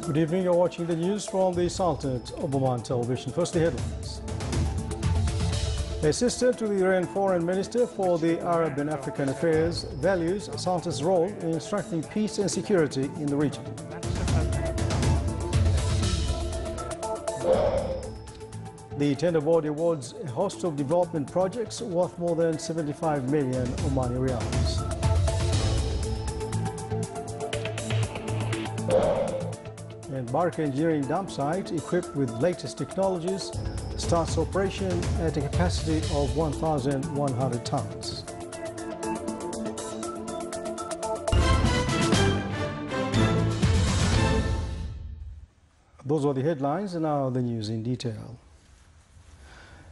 Good evening, you're watching the news from the Sultanate of Oman television. First, the headlines. Assistant to the Iranian Foreign Minister for the Arab and African Affairs values Sultan's role in strengthening peace and security in the region. The tender board awards a host of development projects worth more than 75 million Omani riyals. And Barca Engineering dump site, equipped with latest technologies, starts operation at a capacity of 1,100 tons. Those were the headlines, and now the news in detail.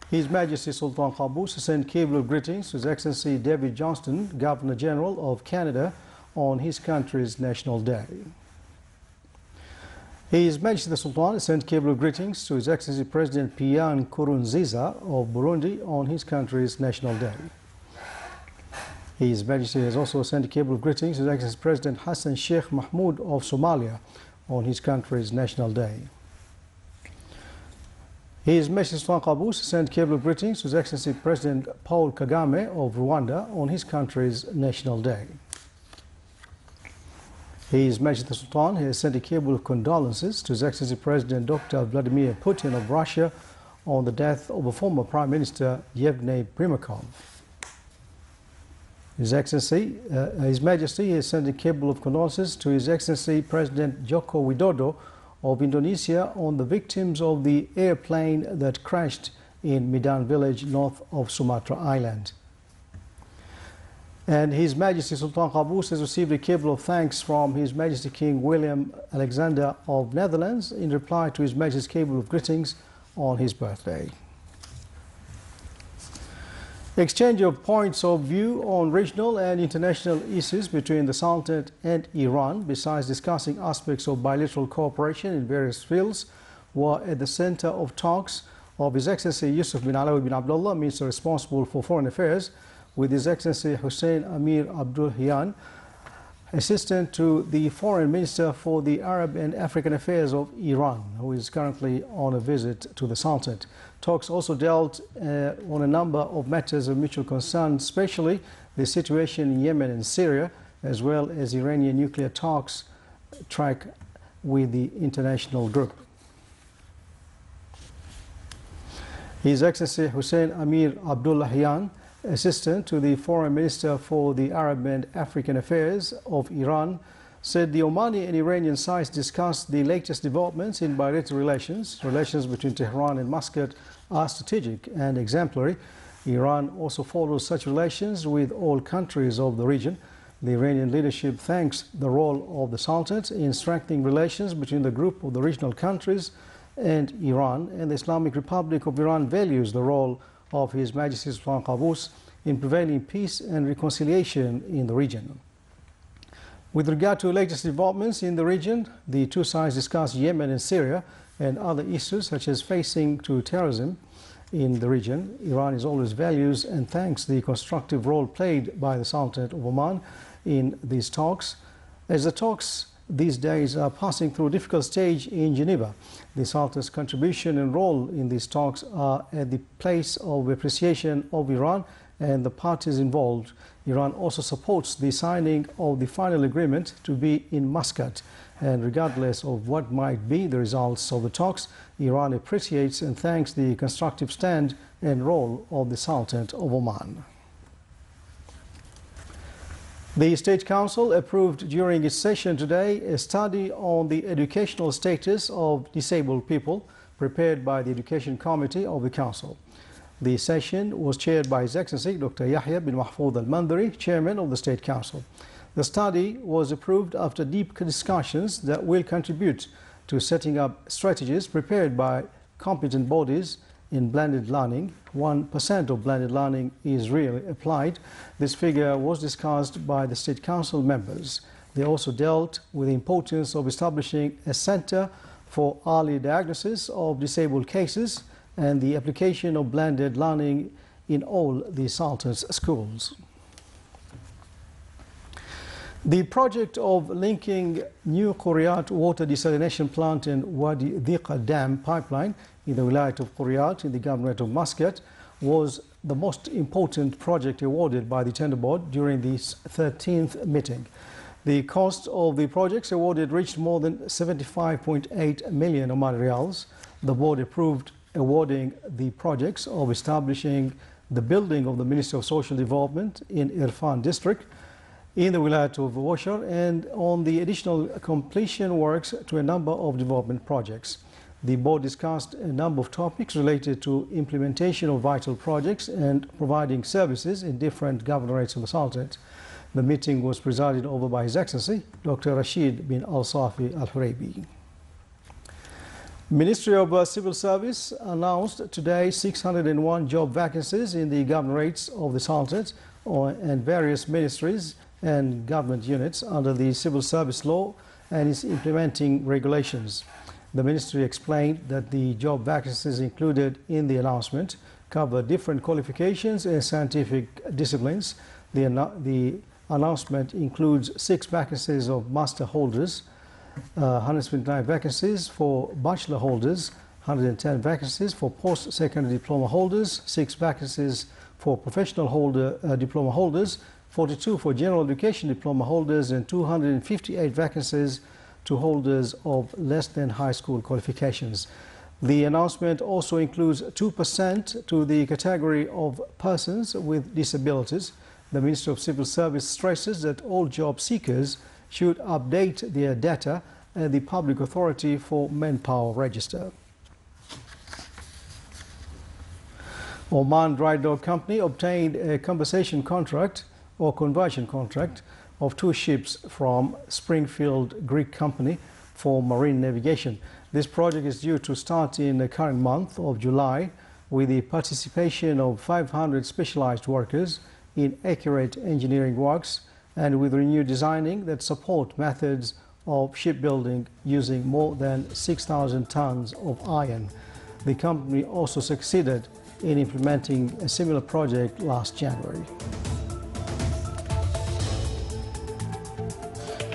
His Majesty Sultan Qaboos sent cable of greetings to His Excellency David Johnston, Governor General of Canada, on his country's National Day. His Majesty the Sultan sent cable of greetings to His Excellency President Pierre Nkurunziza of Burundi on his country's National Day. His Majesty has also sent a cable of greetings to His Excellency President Hassan Sheikh Mahmoud of Somalia on his country's National Day. His Majesty Sultan Qaboos sent cable of greetings to His Excellency President Paul Kagame of Rwanda on his country's National Day. His Majesty the Sultan has sent a cable of condolences to His Excellency President Dr. Vladimir Putin of Russia on the death of a former Prime Minister Yevgeny Primakov. His Majesty has sent a cable of condolences to His Excellency President Joko Widodo of Indonesia on the victims of the airplane that crashed in Medan village north of Sumatra Island. And His Majesty Sultan Qaboos has received a cable of thanks from His Majesty King William Alexander of Netherlands in reply to His Majesty's cable of greetings on his birthday. Exchange of points of view on regional and international issues between the Sultanate and Iran, besides discussing aspects of bilateral cooperation in various fields, were at the center of talks of His Excellency Yusuf bin Alawi bin Abdullah, Minister responsible for Foreign Affairs, with His Excellency Hussein Amir Abdullahian, Assistant to the Foreign Minister for the Arab and African Affairs of Iran, who is currently on a visit to the Sultanate. Talks also dealt on a number of matters of mutual concern, especially the situation in Yemen and Syria, as well as Iranian nuclear talks track with the international group. His Excellency Hussein Amir Abdullahian, Assistant to the Foreign Minister for the Arab and African Affairs of Iran, said the Omani and Iranian sides discussed the latest developments in bilateral relations. Relations between Tehran and Muscat are strategic and exemplary. Iran also follows such relations with all countries of the region. The Iranian leadership thanks the role of the Sultanate in strengthening relations between the group of the regional countries and Iran, and the Islamic Republic of Iran values the role of His Majesty Sultan Qaboos in prevailing peace and reconciliation in the region. With regard to latest developments in the region, the two sides discussed Yemen and Syria and other issues such as facing to terrorism in the region. Iran is always values and thanks the constructive role played by the Sultanate of Oman in these talks. As the talks these days are passing through a difficult stage in Geneva, the Sultanate's contribution and role in these talks are at the place of appreciation of Iran and the parties involved. Iran also supports the signing of the final agreement to be in Muscat, and regardless of what might be the results of the talks, Iran appreciates and thanks the constructive stand and role of the Sultanate of Oman. The State Council approved during its session today a study on the educational status of disabled people prepared by the Education Committee of the Council. The session was chaired by His Excellency Dr. Yahya bin Mahfoud al-Mandari, Chairman of the State Council. The study was approved after deep discussions that will contribute to setting up strategies prepared by competent bodies in blended learning. 1% of blended learning is really applied. This figure was discussed by the State Council members. They also dealt with the importance of establishing a center for early diagnosis of disabled cases and the application of blended learning in all the Sultanate's schools. The project of linking New Quriyat water desalination plant and Wadi Dhiqa Dam pipeline in the Wilayat of Quriyat in the Governorate of Muscat was the most important project awarded by the tender board during this 13th meeting. The cost of the projects awarded reached more than 75.8 million Omani Riyals. The board approved awarding the projects of establishing the building of the Ministry of Social Development in Irfan district in the Wilayat of Washar and on the additional completion works to a number of development projects. The board discussed a number of topics related to implementation of vital projects and providing services in different governorates of the Sultanate. The meeting was presided over by His Excellency Dr. Rashid bin Al-Safi Al-Huraybi. Ministry of Civil Service announced today 601 job vacancies in the governorates of the Sultanate and various ministries and government units under the Civil Service Law and its implementing regulations. The ministry explained that the job vacancies included in the announcement cover different qualifications and scientific disciplines. The announcement includes 6 vacancies of master holders, 129 vacancies for bachelor holders, 110 vacancies for post-secondary diploma holders, 6 vacancies for professional diploma holders, 42 for general education diploma holders, and 258 vacancies to holders of less than high school qualifications. The announcement also includes 2% to the category of persons with disabilities. The Ministry of Civil Service stresses that all job seekers should update their data at the Public Authority for Manpower Register. Oman Dry Dock Company obtained a compensation contract or conversion contract of 2 ships from Springfield Greek Company for marine navigation. This project is due to start in the current month of July with the participation of 500 specialized workers in accurate engineering works and with renewed designing that support methods of shipbuilding using more than 6,000 tons of iron. The company also succeeded in implementing a similar project last January.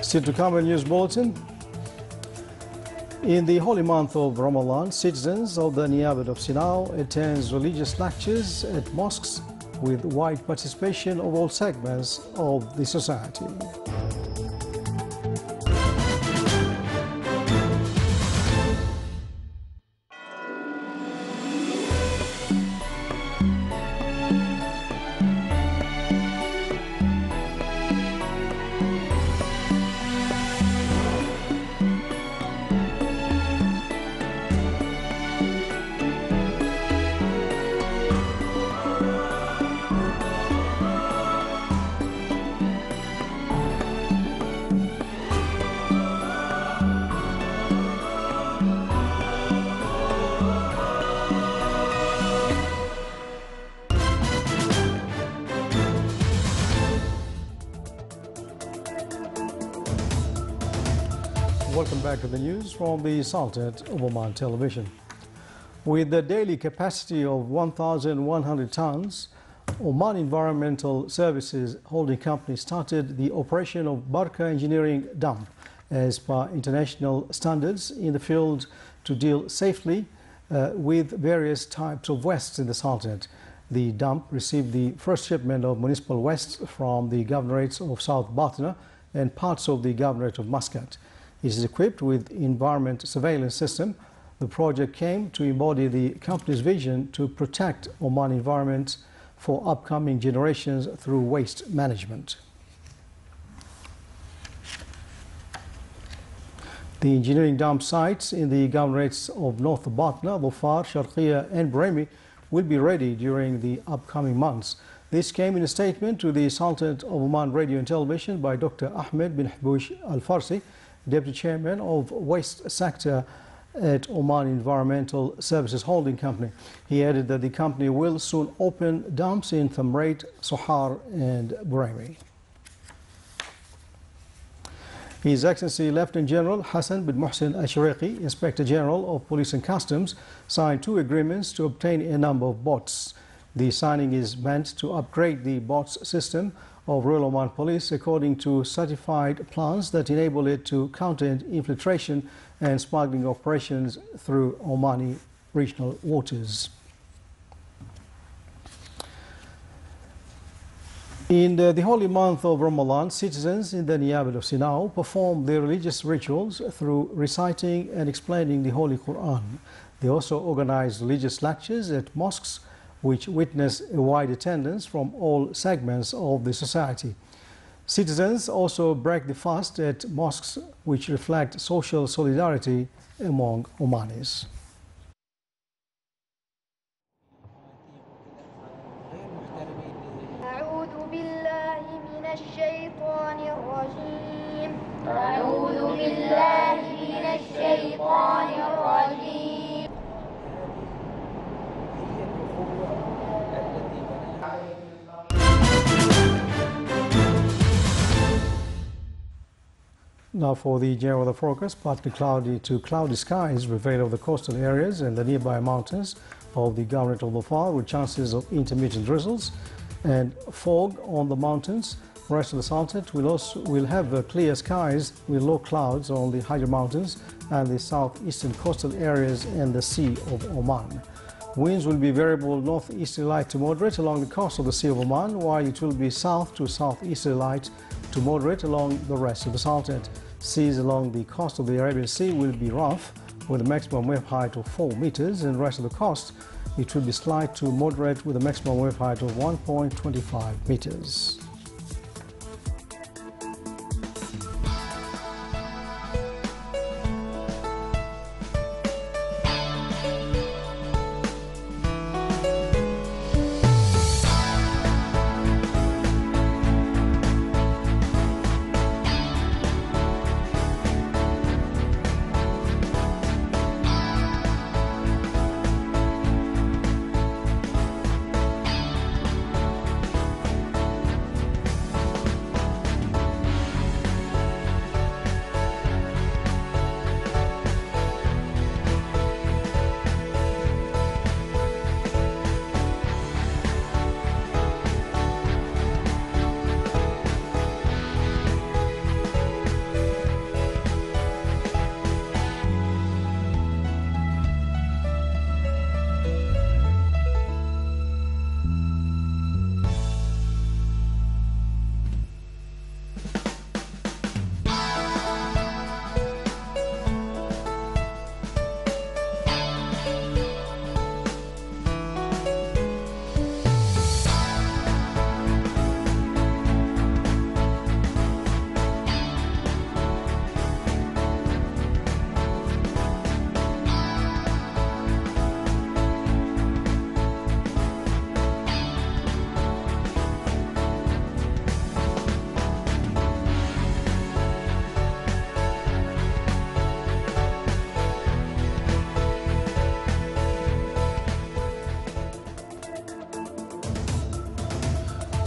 Still to come, a news bulletin. In the holy month of Ramadan, citizens of the Niyabat of Sinau attend religious lectures at mosques with wide participation of all segments of the society. Welcome back to the news from the Sultanate of Oman Television. With the daily capacity of 1,100 tons, Oman Environmental Services Holding Company started the operation of Barka Engineering Dump as per international standards in the field to deal safely with various types of wastes in the Sultanate. The dump received the first shipment of municipal waste from the governorates of South Batna and parts of the governorate of Muscat. It is equipped with environment surveillance system. The project came to embody the company's vision to protect Oman environment for upcoming generations through waste management. The engineering dump sites in the governorates of North Batna, Dhofar, Sharqiya and Brahmi will be ready during the upcoming months. This came in a statement to the Sultanate of Oman Radio and Television by Dr. Ahmed bin Hboush Al-Farsi, Deputy Chairman of Waste Sector at Oman Environmental Services Holding Company. He added that the company will soon open dumps in Thamreit, Sohar and Brahmi. His Excellency Lieutenant General Hassan bin Mohsen Ashriqi, Inspector General of Police and Customs, signed 2 agreements to obtain a number of boats. The signing is meant to upgrade the boats system of Royal Oman Police according to certified plans that enable it to counter infiltration and smuggling operations through Omani regional waters. In the holy month of Ramadan, citizens in the Niyabah of Sinau perform their religious rituals through reciting and explaining the Holy Quran. They also organize religious lectures at mosques, which witness a wide attendance from all segments of the society. Citizens also break the fast at mosques, which reflect social solidarity among Omanis. أعوذ بالله من الشيطان الرجيم. Now for the general weather forecast, partly cloudy to cloudy skies prevail over the coastal areas and the nearby mountains of the Governorate of Dhofar, with chances of intermittent drizzles and fog on the mountains. The rest of the Sultanate will have clear skies with low clouds on the higher mountains and the southeastern coastal areas and the Sea of Oman. Winds will be variable northeasterly light to moderate along the coast of the Sea of Oman, while it will be south to southeasterly light to moderate along the rest of the Sultanate. Seas along the coast of the Arabian Sea will be rough with a maximum wave height of 4 meters, and the rest of the coast it will be slight to moderate with a maximum wave height of 1.25 meters.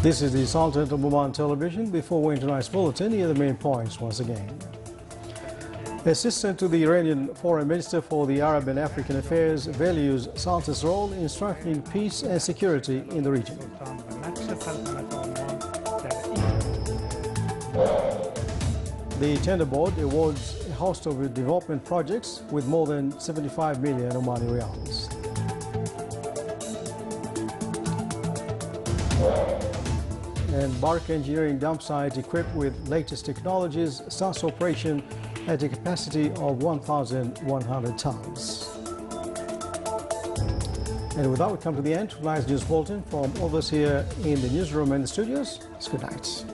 This is the Sultanate of Oman Television. Before we enter tonight's bulletin, here are the main points once again. Assistant to the Iranian Foreign Minister for the Arab and African Affairs values Sultanate's role in strengthening peace and security in the region. The Tender Board awards a host of development projects with more than 75 million Omani riyals. And Bark Engineering dump site equipped with latest technologies starts operation at a capacity of 1,100 tons. And with that, we come to the end of tonight's news bulletin. From all of us here in the newsroom and the studios, good night.